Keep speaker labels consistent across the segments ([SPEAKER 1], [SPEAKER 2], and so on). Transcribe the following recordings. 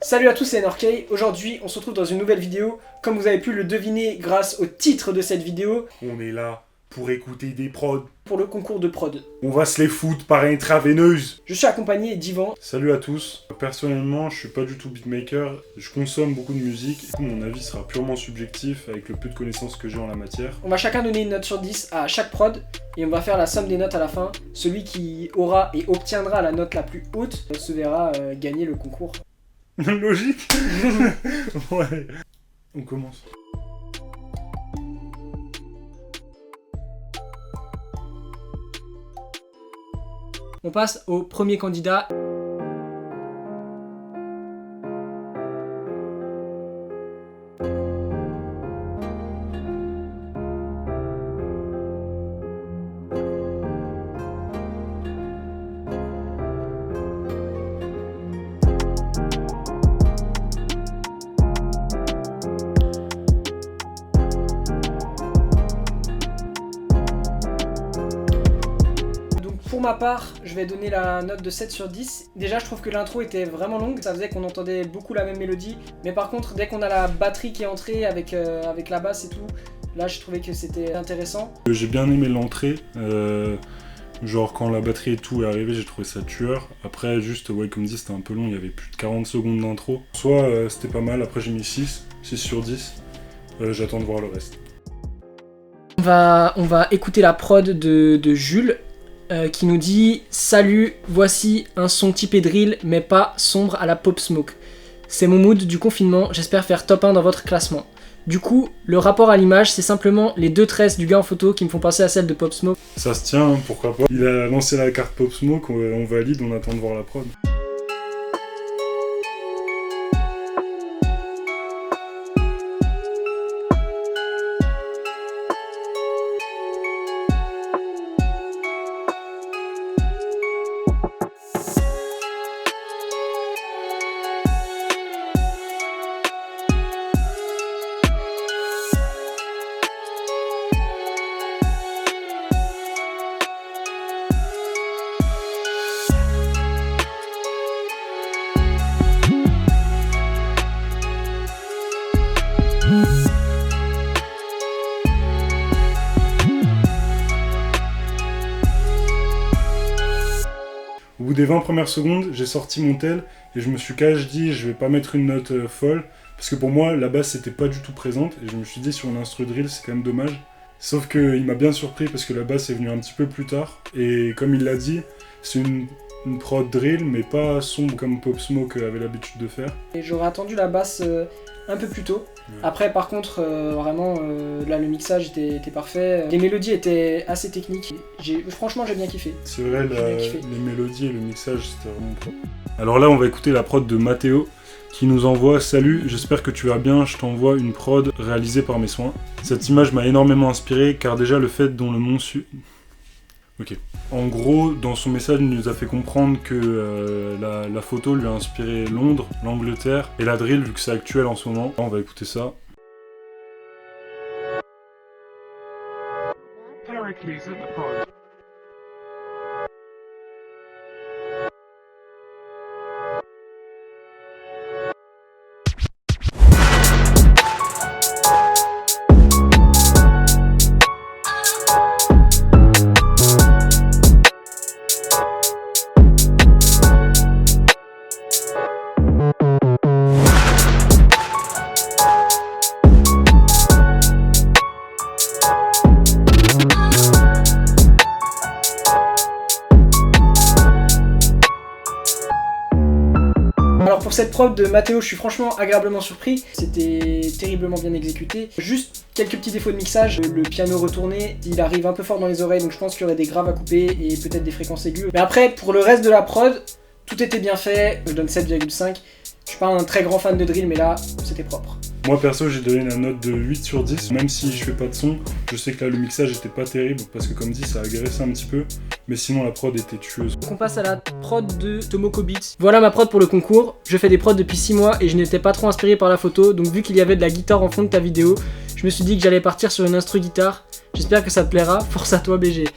[SPEAKER 1] Salut à tous, c'est Norkay. Aujourd'hui, on se retrouve dans une nouvelle vidéo. Comme vous avez pu le deviner grâce au titre de cette vidéo,
[SPEAKER 2] on est là pour écouter des prods.
[SPEAKER 1] Pour le concours de prod.
[SPEAKER 2] On va se les foutre par intraveineuse.
[SPEAKER 1] Je suis accompagné d'Yvan.
[SPEAKER 2] Salut à tous. Personnellement, je suis pas du tout beatmaker. Je consomme beaucoup de musique. Du coup, mon avis sera purement subjectif avec le peu de connaissances que j'ai en la matière.
[SPEAKER 1] On va chacun donner une note sur 10 à chaque prod. Et on va faire la somme des notes à la fin. Celui qui aura et obtiendra la note la plus haute se verra gagner le concours.
[SPEAKER 2] Logique. Ouais. On commence.
[SPEAKER 1] On passe au premier candidat. Pour ma part, je vais donner la note de 7 sur 10. Déjà, je trouve que l'intro était vraiment longue, ça faisait qu'on entendait beaucoup la même mélodie. Mais par contre, dès qu'on a la batterie qui est entrée avec la basse et tout, là, je trouvais que c'était intéressant.
[SPEAKER 2] J'ai bien aimé l'entrée. Genre, quand la batterie et tout est arrivée, j'ai trouvé ça tueur. Après, juste, ouais, comme dit, c'était un peu long, il y avait plus de 40 secondes d'intro. Soit c'était pas mal, après j'ai mis 6 sur 10. J'attends de voir le reste.
[SPEAKER 1] On va écouter la prod de Jules. Qui nous dit « Salut, voici un son typé drill, mais pas sombre à la Pop Smoke. C'est mon mood du confinement, j'espère faire top 1 dans votre classement. » Du coup, le rapport à l'image, c'est simplement les deux tresses du gars en photo qui me font penser à celle de Pop Smoke.
[SPEAKER 2] Ça se tient, hein, pourquoi pas. Il a lancé la carte Pop Smoke, on valide, on attend de voir la prod. Au bout des 20 premières secondes, j'ai sorti mon tel et je me suis dit je vais pas mettre une note folle parce que pour moi la basse c'était pas du tout présente et je me suis dit sur une instru drill c'est quand même dommage. Sauf qu'il m'a bien surpris parce que la basse est venue un petit peu plus tard et comme il l'a dit, c'est une prod drill mais pas sombre comme Pop Smoke avait l'habitude de faire.
[SPEAKER 1] Et j'aurais attendu la basse un peu plus tôt. Ouais. Après par contre vraiment là le mixage était parfait, les mélodies étaient assez techniques, franchement j'ai bien kiffé.
[SPEAKER 2] C'est vrai, les mélodies et le mixage c'était vraiment propre. Alors là on va écouter la prod de Mathéo qui nous envoie « Salut, j'espère que tu vas bien, je t'envoie une prod réalisée par mes soins. Cette image m'a énormément inspiré car déjà le fait dont le mont Ok. En gros, dans son message, il nous a fait comprendre que la photo lui a inspiré Londres, l'Angleterre et la drill vu que c'est actuel en ce moment. On va écouter ça.
[SPEAKER 1] Alors pour cette prod de Mathéo, je suis franchement agréablement surpris. C'était terriblement bien exécuté. Juste quelques petits défauts de mixage. Le piano retourné, il arrive un peu fort dans les oreilles, donc je pense qu'il y aurait des graves à couper et peut-être des fréquences aiguës. Mais après, pour le reste de la prod, tout était bien fait. Je donne 7,5. Je suis pas un très grand fan de drill, mais là, c'était propre.
[SPEAKER 2] Moi perso j'ai donné la note de 8 sur 10, même si je fais pas de son, je sais que là le mixage était pas terrible parce que comme dit ça a agressé un petit peu, mais sinon la prod était tueuse.
[SPEAKER 1] Donc on passe à la prod de Tomoko Beats. Voilà ma prod pour le concours, je fais des prods depuis 6 mois et je n'étais pas trop inspiré par la photo, donc vu qu'il y avait de la guitare en fond de ta vidéo, je me suis dit que j'allais partir sur une instru guitare. J'espère que ça te plaira, force à toi BG.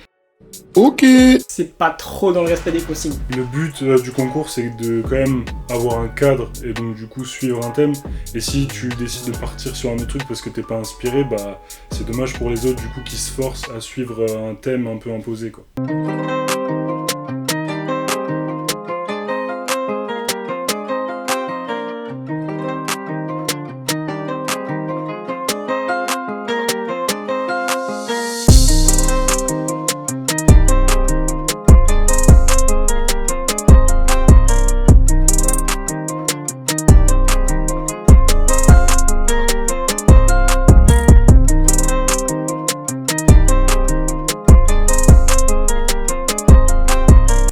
[SPEAKER 3] Ok.
[SPEAKER 1] C'est pas trop dans le respect des consignes.
[SPEAKER 2] Le but du concours, c'est de quand même avoir un cadre et donc du coup suivre un thème. Et si tu décides de partir sur un autre truc parce que t'es pas inspiré, bah c'est dommage pour les autres du coup qui se forcent à suivre un thème un peu imposé quoi.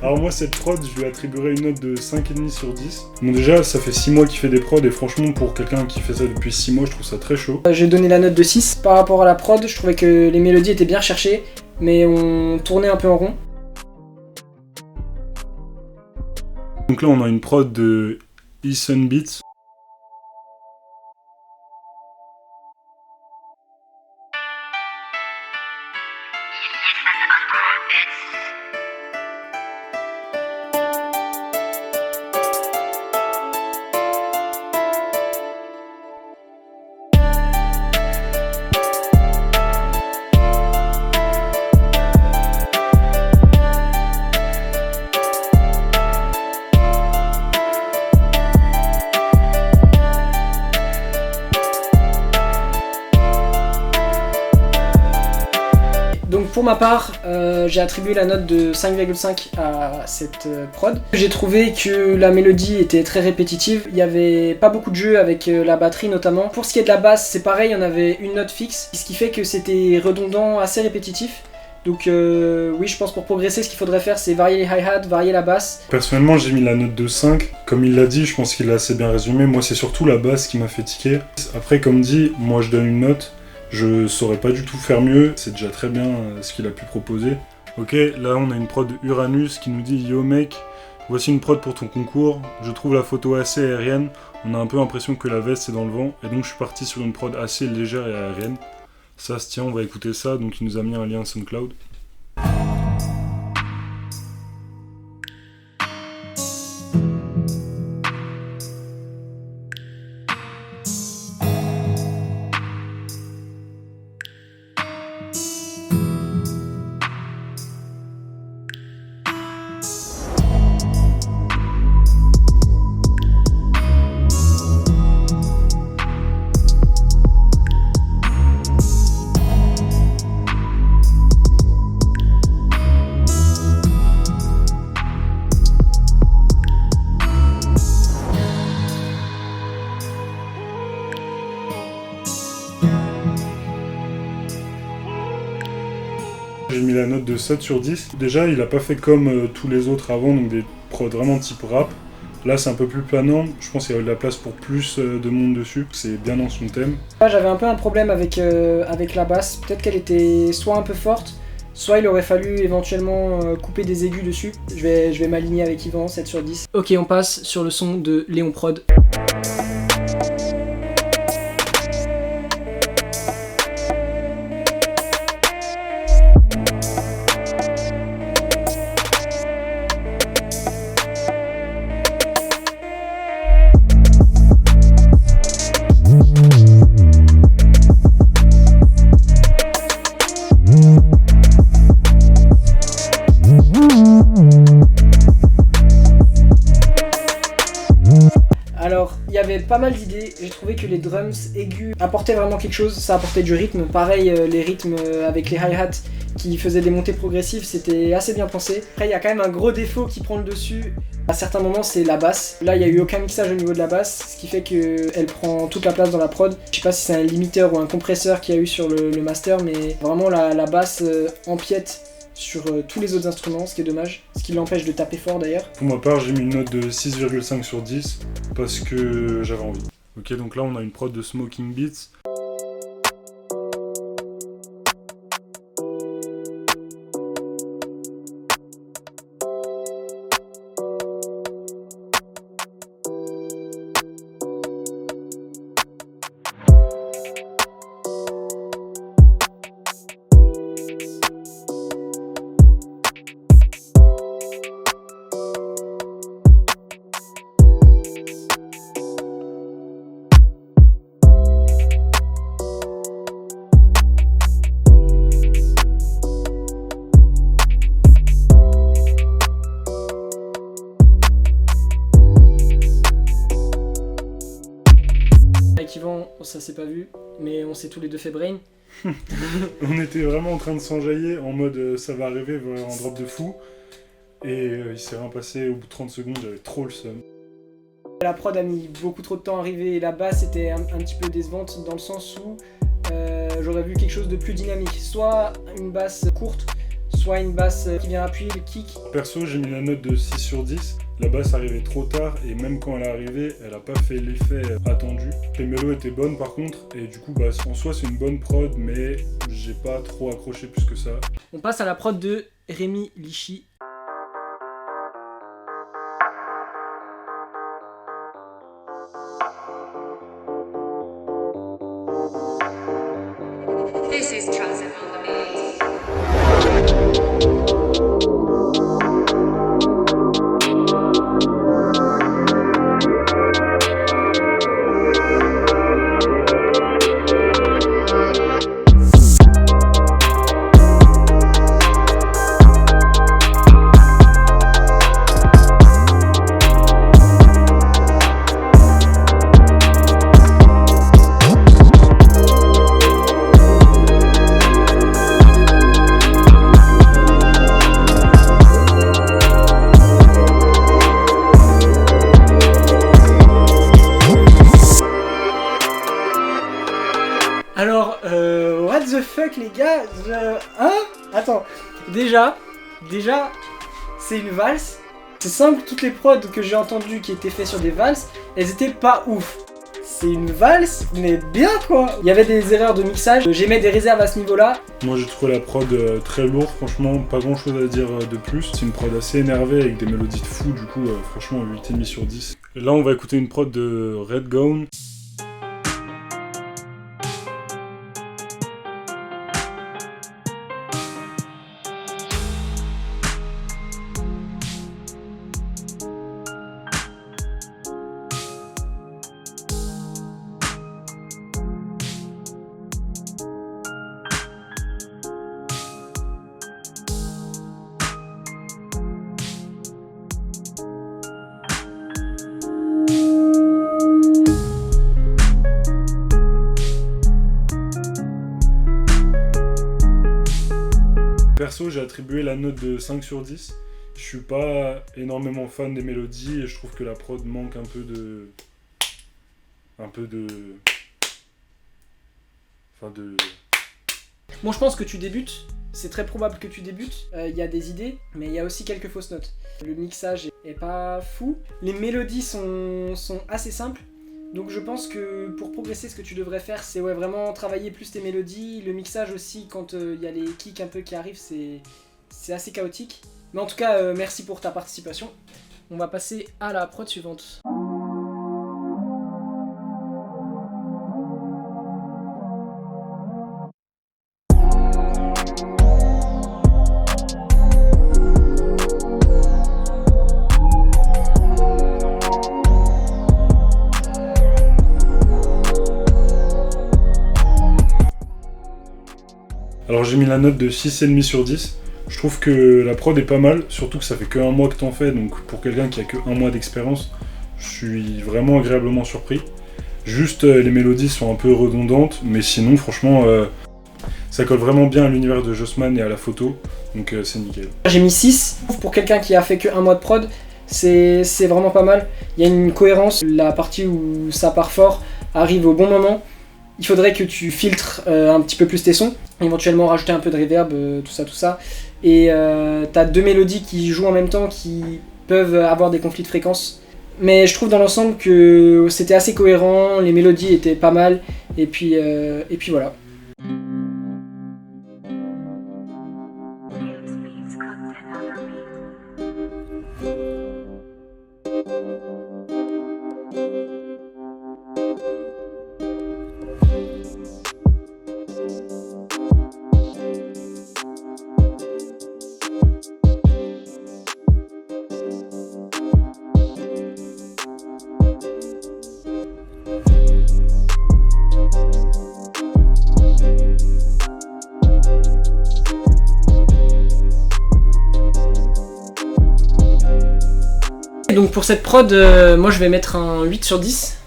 [SPEAKER 2] Alors moi cette prod, je lui attribuerais une note de 5,5 sur 10. Bon déjà, ça fait 6 mois qu'il fait des prods et franchement pour quelqu'un qui fait ça depuis 6 mois, je trouve ça très chaud.
[SPEAKER 1] J'ai donné la note de 6. Par rapport à la prod, je trouvais que les mélodies étaient bien recherchées, mais on tournait un peu en rond.
[SPEAKER 2] Donc là on a une prod de Ethan Beats.
[SPEAKER 1] Donc pour ma part, j'ai attribué la note de 5,5 à cette prod. J'ai trouvé que la mélodie était très répétitive, il n'y avait pas beaucoup de jeu avec la batterie notamment. Pour ce qui est de la basse, c'est pareil, il y en avait une note fixe, ce qui fait que c'était redondant, assez répétitif. Donc oui, je pense pour progresser, ce qu'il faudrait faire, c'est varier les hi-hats, varier la basse.
[SPEAKER 2] Personnellement, j'ai mis la note de 5. Comme il l'a dit, je pense qu'il l'a assez bien résumé. Moi, c'est surtout la basse qui m'a fait tiquer. Après, comme dit, moi je donne une note. Je saurais pas du tout faire mieux, c'est déjà très bien ce qu'il a pu proposer. Ok, là on a une prod de Uranus qui nous dit « Yo mec, voici une prod pour ton concours, je trouve la photo assez aérienne, on a un peu l'impression que la veste est dans le vent, et donc je suis parti sur une prod assez légère et aérienne. Ça se tient, on va écouter ça, donc il nous a mis un lien SoundCloud. » J'ai mis la note de 7 sur 10. Déjà, il a pas fait comme tous les autres avant, donc des prods vraiment type rap. Là, c'est un peu plus planant. Je pense qu'il y a de la place pour plus de monde dessus. C'est bien dans son thème.
[SPEAKER 1] Là, j'avais un peu un problème avec la basse. Peut-être qu'elle était soit un peu forte, soit il aurait fallu éventuellement couper des aigus dessus. Je vais m'aligner avec Yvan, 7 sur 10. Ok, on passe sur le son de Léon Prod. Alors, il y avait pas mal d'idées, j'ai trouvé que les drums aigus apportaient vraiment quelque chose, ça apportait du rythme. Pareil, les rythmes avec les hi-hats qui faisaient des montées progressives, c'était assez bien pensé. Après, il y a quand même un gros défaut qui prend le dessus. À certains moments, c'est la basse. Là, il n'y a eu aucun mixage au niveau de la basse, ce qui fait qu'elle prend toute la place dans la prod. Je sais pas si c'est un limiteur ou un compresseur qu'il y a eu sur le master, mais vraiment la basse empiète sur tous les autres instruments, ce qui est dommage, ce qui l'empêche de taper fort d'ailleurs.
[SPEAKER 2] Pour ma part, j'ai mis une note de 6,5 sur 10 parce que j'avais envie. Ok, donc là on a une prod de Smoking Beats.
[SPEAKER 1] avant, ça s'est pas vu, mais on s'est tous les deux fait brain.
[SPEAKER 2] On était vraiment en train de s'enjailler en mode ça va arriver, voilà, en drop de fou. Et il s'est rien passé au bout de 30 secondes, j'avais trop le seum.
[SPEAKER 1] La prod a mis beaucoup trop de temps à arriver et la basse était un petit peu décevante dans le sens où j'aurais vu quelque chose de plus dynamique. Soit une basse courte, soit une basse qui vient appuyer le kick.
[SPEAKER 2] Perso, j'ai mis la note de 6 sur 10. La basse arrivait trop tard et même quand elle est arrivée, elle a pas fait l'effet attendu. Les mélos étaient bonnes par contre et du coup bah, en soi c'est une bonne prod mais j'ai pas trop accroché plus que ça.
[SPEAKER 1] On passe à la prod de Rémi Lichy.
[SPEAKER 3] This is Transit on the Beat.
[SPEAKER 1] Alors, what the fuck les gars, hein? Attends, déjà, c'est une valse. C'est simple, toutes les prods que j'ai entendues qui étaient faites sur des valses, elles étaient pas ouf. C'est une valse, mais bien quoi. Il y avait des erreurs de mixage, j'émets des réserves à ce niveau-là.
[SPEAKER 2] Moi j'ai trouvé la prod très lourde, franchement pas grand chose à dire de plus. C'est une prod assez énervée avec des mélodies de fou, du coup franchement 8,5 sur 10. Et là on va écouter une prod de Redgone. Perso, j'ai attribué la note de 5 sur 10. Je suis pas énormément fan des mélodies et je trouve que la prod manque un peu de...
[SPEAKER 1] Bon, je pense que tu débutes, c'est très probable que tu débutes. Il y a des idées, mais il y a aussi quelques fausses notes. Le mixage est pas fou. Les mélodies sont assez simples. Donc je pense que pour progresser, ce que tu devrais faire, c'est vraiment travailler plus tes mélodies. Le mixage aussi, quand il y a les kicks un peu qui arrivent, c'est assez chaotique. Mais en tout cas, merci pour ta participation. On va passer à la prod suivante.
[SPEAKER 2] Alors j'ai mis la note de 6,5 sur 10. Je trouve que la prod est pas mal, surtout que ça fait que 1 mois que t'en fais, donc pour quelqu'un qui a que 1 mois d'expérience, je suis vraiment agréablement surpris. Juste les mélodies sont un peu redondantes, mais sinon franchement ça colle vraiment bien à l'univers de Jossman et à la photo, donc c'est nickel.
[SPEAKER 1] J'ai mis 6, pour quelqu'un qui a fait que 1 mois de prod, c'est vraiment pas mal. Il y a une cohérence, la partie où ça part fort arrive au bon moment. Il faudrait que tu filtres un petit peu plus tes sons, éventuellement rajouter un peu de reverb, tout ça. Et t'as 2 mélodies qui jouent en même temps qui peuvent avoir des conflits de fréquences. Mais je trouve dans l'ensemble que c'était assez cohérent, les mélodies étaient pas mal, et puis voilà. Donc pour cette prod, moi je vais mettre un 8 sur 10.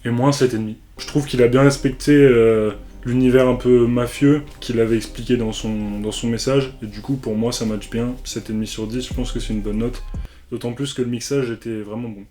[SPEAKER 2] Et moins 7,5. Je trouve qu'il a bien respecté l'univers un peu mafieux qu'il avait expliqué dans son message. Et du coup, pour moi, ça match bien. 7,5 sur 10, je pense que c'est une bonne note. D'autant plus que le mixage était vraiment bon.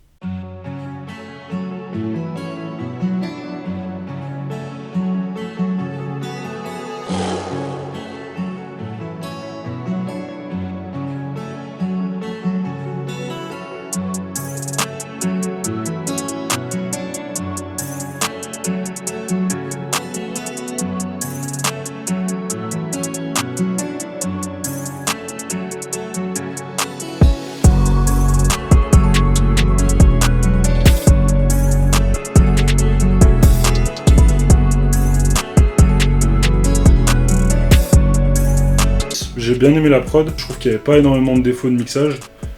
[SPEAKER 2] J'ai bien aimé la prod, je trouve qu'il n'y avait pas énormément de défauts de mixage.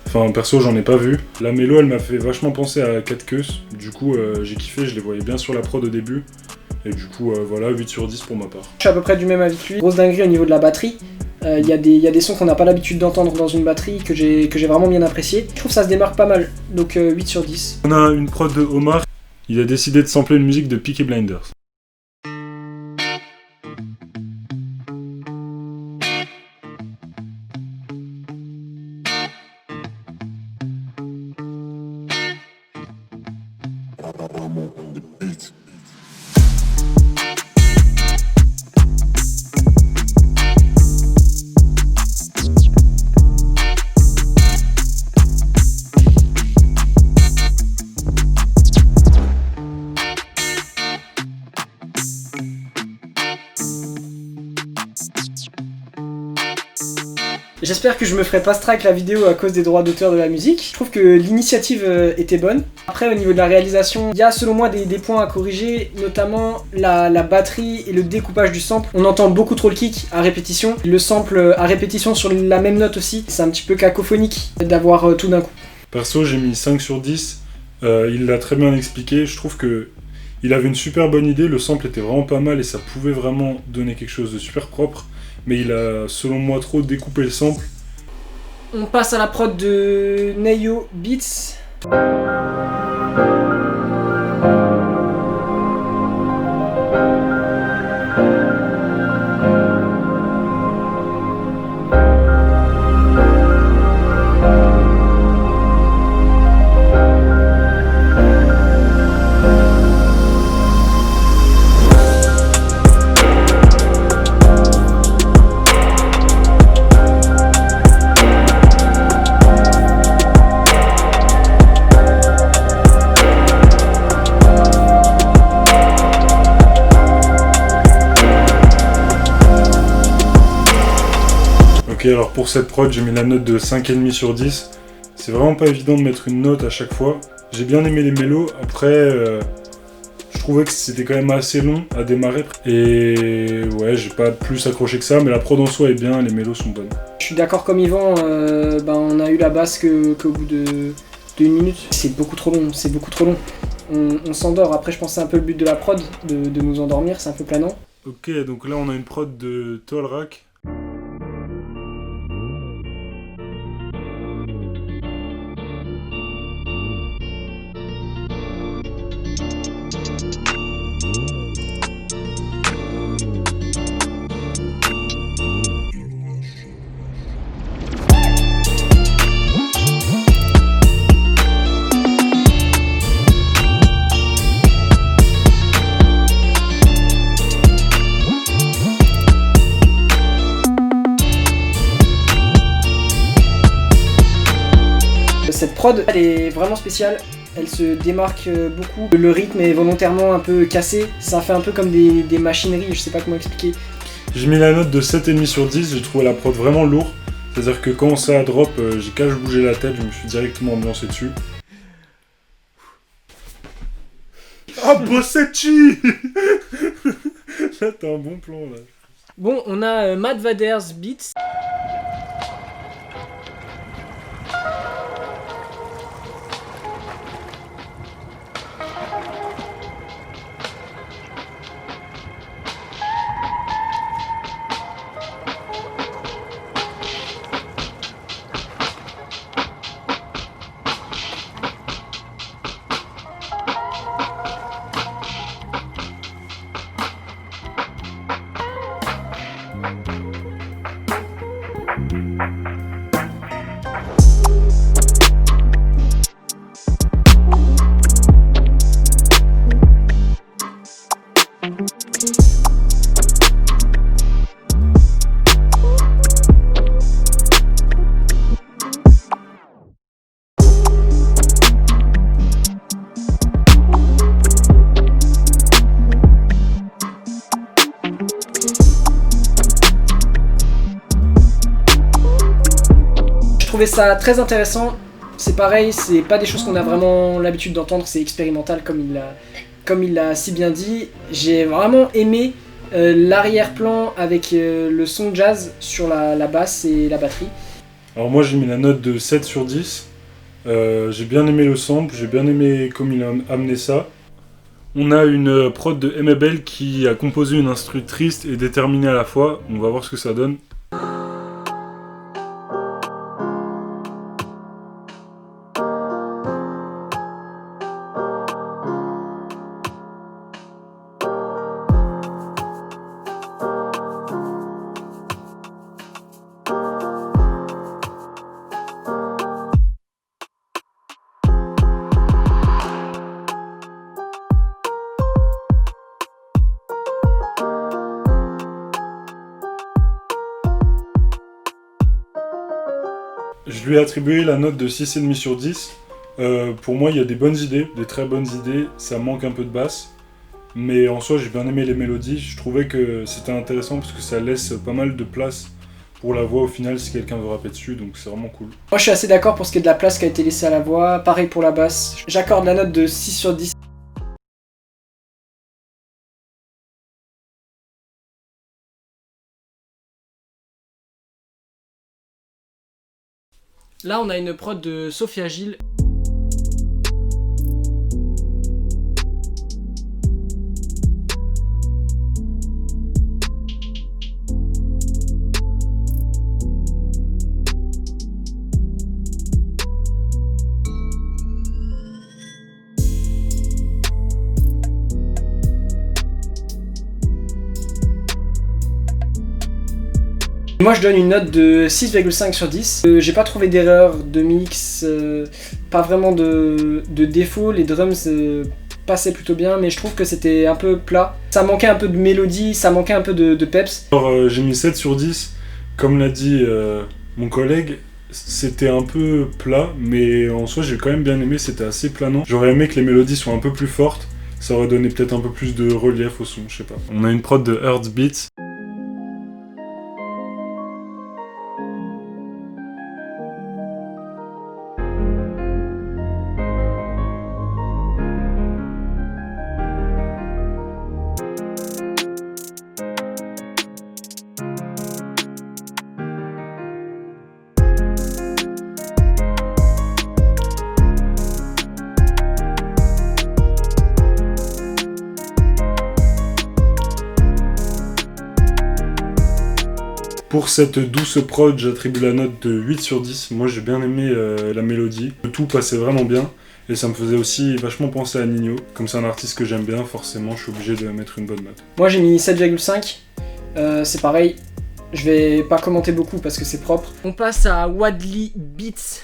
[SPEAKER 2] Enfin, perso, j'en ai pas vu. La mélo, elle m'a fait vachement penser à Cat Queus. Du coup, j'ai kiffé, je les voyais bien sur la prod au début. Et du coup, voilà, 8 sur 10 pour ma part.
[SPEAKER 1] Je suis à peu près du même avis que lui. Grosse dinguerie au niveau de la batterie. Il y a des sons qu'on n'a pas l'habitude d'entendre dans une batterie que j'ai vraiment bien apprécié. Je trouve que ça se démarque pas mal, donc 8 sur 10.
[SPEAKER 2] On a une prod de Omar. Il a décidé de sampler une musique de Peaky Blinders.
[SPEAKER 1] J'espère que je me ferai pas strike la vidéo à cause des droits d'auteur de la musique. Je trouve que l'initiative était bonne. Après, au niveau de la réalisation, il y a selon moi des points à corriger, notamment la batterie et le découpage du sample. On entend beaucoup trop le kick à répétition. Le sample à répétition sur la même note aussi, c'est un petit peu cacophonique d'avoir tout d'un coup.
[SPEAKER 2] Perso, j'ai mis 5 sur 10. Il l'a très bien expliqué. Je trouve que il avait une super bonne idée. Le sample était vraiment pas mal et ça pouvait vraiment donner quelque chose de super propre. Mais il a, selon moi, trop découpé le sample.
[SPEAKER 1] On passe à la prod de Neyo Beats.
[SPEAKER 2] Ok, alors pour cette prod, j'ai mis la note de 5,5 sur 10. C'est vraiment pas évident de mettre une note à chaque fois. J'ai bien aimé les mélos, après je trouvais que c'était quand même assez long à démarrer. Et ouais, j'ai pas plus accroché que ça, mais la prod en soi est bien, les mélos sont bonnes.
[SPEAKER 1] Je suis d'accord comme Yvan, on a eu la basse qu'au bout de 1 minute. C'est beaucoup trop long, c'est beaucoup trop long. On s'endort, après je pense que c'est un peu le but de la prod, de nous endormir, c'est un peu planant.
[SPEAKER 2] Ok, donc là on a une prod de Tolrak.
[SPEAKER 1] Cette prod, elle est vraiment spéciale, elle se démarque beaucoup. Le rythme est volontairement un peu cassé, ça fait un peu comme des machineries, je sais pas comment expliquer.
[SPEAKER 2] J'ai mis la note de 7,5 sur 10, j'ai trouvé la prod vraiment lourde. C'est-à-dire que quand ça drop, j'ai qu'à bouger la tête, je me suis directement ambiancé dessus. Ah, Bossetti. Là, t'as un bon plan, là.
[SPEAKER 1] Bon, on a Matt Vaders Beats. trouvé ça très intéressant. C'est pareil, c'est pas des choses qu'on a vraiment l'habitude d'entendre, c'est expérimental comme il l'a si bien dit. J'ai vraiment aimé l'arrière-plan avec le son jazz sur la basse et la batterie.
[SPEAKER 2] Alors moi j'ai mis la note de 7 sur 10. J'ai bien aimé le sample, j'ai bien aimé comme il a amené ça. On a une prod de MBL qui a composé une instru triste et déterminée à la fois. On va voir ce que ça donne. Je lui ai attribué la note de 6,5 sur 10. Pour moi, il y a des bonnes idées, des très bonnes idées. Ça manque un peu de basse. Mais en soi, j'ai bien aimé les mélodies. Je trouvais que c'était intéressant parce que ça laisse pas mal de place pour la voix au final si quelqu'un veut rapper dessus. Donc c'est vraiment cool.
[SPEAKER 1] Moi je suis assez d'accord pour ce qui est de la place qui a été laissée à la voix. Pareil pour la basse. J'accorde la note de 6 sur 10. Là, on a une prod de Sophia Gilles. Moi je donne une note de 6,5 sur 10. J'ai pas trouvé d'erreur de mix, pas vraiment de défaut. Les drums passaient plutôt bien, mais je trouve que c'était un peu plat. Ça manquait un peu de mélodie, ça manquait un peu de peps.
[SPEAKER 2] Alors j'ai mis 7 sur 10. Comme l'a dit mon collègue, c'était un peu plat, mais en soi j'ai quand même bien aimé, c'était assez planant. J'aurais aimé que les mélodies soient un peu plus fortes. Ça aurait donné peut-être un peu plus de relief au son, je sais pas. On a une prod de Heartbeat. Pour cette douce prod, j'attribue la note de 8 sur 10. Moi j'ai bien aimé la mélodie. Le tout passait vraiment bien. Et ça me faisait aussi vachement penser à Ninho. Comme c'est un artiste que j'aime bien, forcément je suis obligé de mettre une bonne note.
[SPEAKER 1] Moi j'ai mis 7,5. C'est pareil. Je vais pas commenter beaucoup parce que c'est propre. On passe à Wadley Beats.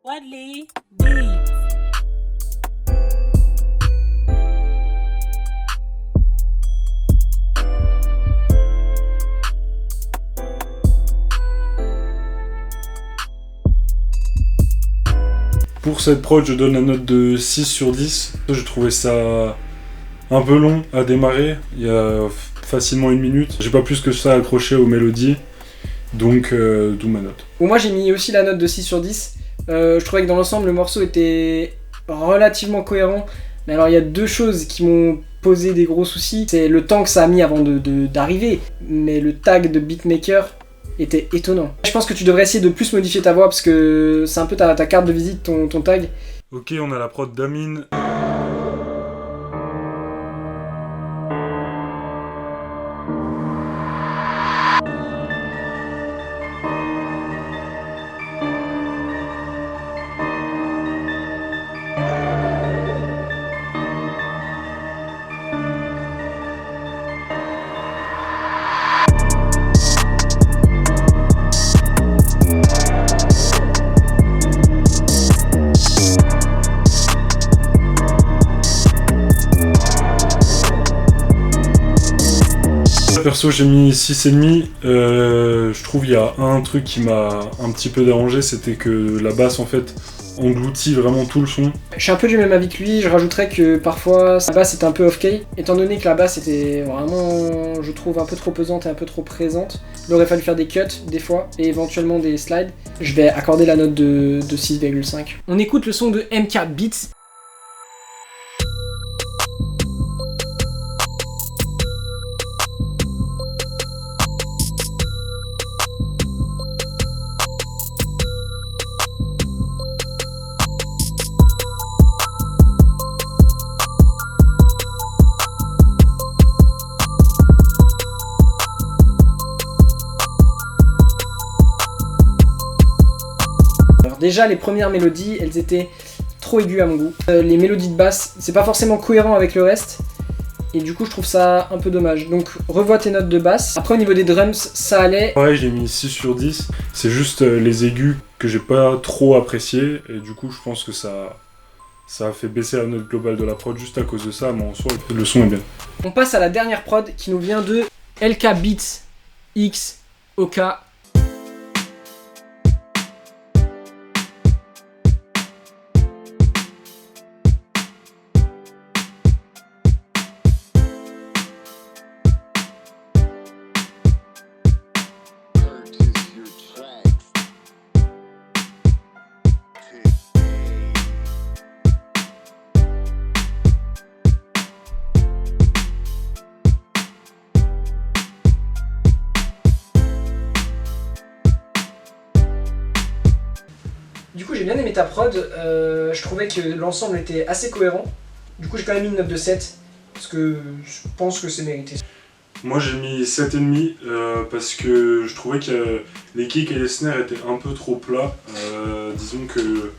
[SPEAKER 4] Wadley Beats.
[SPEAKER 2] Pour cette prod, je donne la note de 6 sur 10. Je trouvais ça un peu long à démarrer. Il y a facilement 1 minute. J'ai pas plus que ça accroché aux mélodies. Donc, d'où ma note.
[SPEAKER 1] Bon, moi j'ai mis aussi la note de 6 sur 10. Je trouvais que dans l'ensemble le morceau était relativement cohérent. Mais alors il y a deux choses qui m'ont posé des gros soucis. C'est le temps que ça a mis avant d'arriver. Mais le tag de beatmaker était étonnant. Je pense que tu devrais essayer de plus modifier ta voix parce que c'est un peu ta carte de visite, ton tag.
[SPEAKER 2] Ok, on a la prod d'Amine. Perso, j'ai mis 6,5. Je trouve il y a un truc qui m'a un petit peu dérangé, c'était que la basse en fait engloutit vraiment tout le son.
[SPEAKER 1] Je suis un peu du même avis que lui, je rajouterais que parfois la basse était un peu off-key, étant donné que la basse était vraiment, je trouve, un peu trop pesante et un peu trop présente. Il aurait fallu faire des cuts des fois, et éventuellement des slides. Je vais accorder la note de 6,5. On écoute le son de MK Beats. Déjà, les premières mélodies, elles étaient trop aiguës à mon goût. Les mélodies de basse, c'est pas forcément cohérent avec le reste. Et du coup, je trouve ça un peu dommage. Donc, revois tes notes de basse. Après, au niveau des drums, ça allait.
[SPEAKER 2] Pareil, j'ai mis 6 sur 10. C'est juste les aigus que j'ai pas trop appréciés. Et du coup, je pense que ça a fait baisser la note globale de la prod juste à cause de ça. Mais en soi, le son est bien.
[SPEAKER 1] On passe à la dernière prod qui nous vient de LK Beats X OK. Du coup, j'ai bien aimé ta prod. Je trouvais que l'ensemble était assez cohérent. Du coup, j'ai quand même mis une note de 7 parce que je pense que c'est mérité.
[SPEAKER 2] Moi, j'ai mis 7,5 parce que je trouvais que les kicks et les snares étaient un peu trop plats. Disons que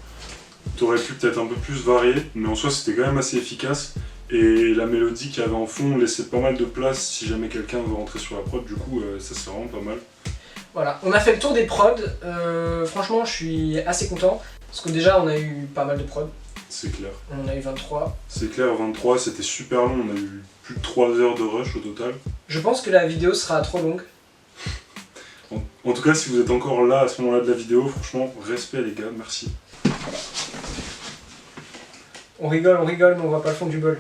[SPEAKER 2] t'aurais pu peut-être un peu plus varier, mais en soi, c'était quand même assez efficace. Et la mélodie qu'il y avait en fond laissait pas mal de place si jamais quelqu'un veut rentrer sur la prod. Du coup, ça c'est vraiment pas mal.
[SPEAKER 1] Voilà, on a fait le tour des prods. Franchement, je suis assez content parce que déjà, on a eu pas mal de prods.
[SPEAKER 2] C'est clair.
[SPEAKER 1] On en a eu 23.
[SPEAKER 2] C'est clair, 23, c'était super long. On a eu plus de 3 heures de rush au total.
[SPEAKER 1] Je pense que la vidéo sera trop longue.
[SPEAKER 2] En tout cas, si vous êtes encore là à ce moment-là de la vidéo, franchement, respect les gars, merci.
[SPEAKER 1] On rigole, mais on voit pas le fond du bol.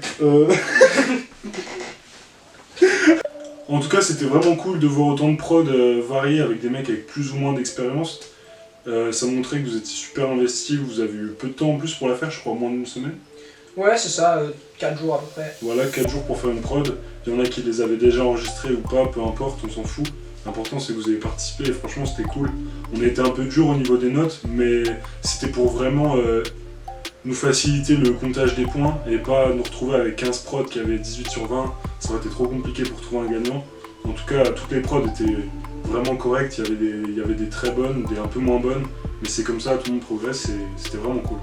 [SPEAKER 2] En tout cas, c'était vraiment cool de voir autant de prods variés avec des mecs avec plus ou moins d'expérience. Ça montrait que vous étiez super investis, vous avez eu peu de temps en plus pour la faire, je crois moins d'une semaine.
[SPEAKER 1] Ouais, c'est ça, 4 jours à peu près.
[SPEAKER 2] Voilà, 4 jours pour faire une prod. Il y en a qui les avaient déjà enregistrés ou pas, peu importe, on s'en fout. L'important c'est que vous avez participé et franchement c'était cool. On a été un peu dur au niveau des notes, mais c'était pour vraiment nous faciliter le comptage des points et pas nous retrouver avec 15 prods qui avaient 18 sur 20. Ça aurait été trop compliqué pour trouver un gagnant. En tout cas, toutes les prods étaient vraiment correctes. Il y avait des très bonnes, des un peu moins bonnes, mais c'est comme ça, tout le monde progresse et c'était vraiment cool.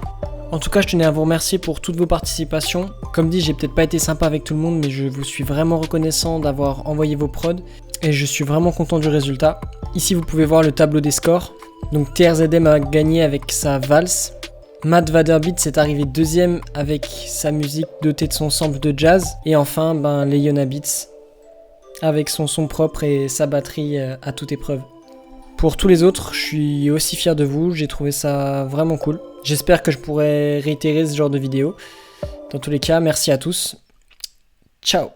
[SPEAKER 1] En tout cas, je tenais à vous remercier pour toutes vos participations. Comme dit, j'ai peut-être pas été sympa avec tout le monde, mais je vous suis vraiment reconnaissant d'avoir envoyé vos prods et je suis vraiment content du résultat. Ici, vous pouvez voir le tableau des scores. Donc TRZM a gagné avec sa valse. Matt Vaderbeat s'est arrivé deuxième avec sa musique dotée de son sample de jazz. Et enfin, Leona Beats avec son son propre et sa batterie à toute épreuve. Pour tous les autres, je suis aussi fier de vous, j'ai trouvé ça vraiment cool. J'espère que je pourrai réitérer ce genre de vidéo. Dans tous les cas, merci à tous. Ciao.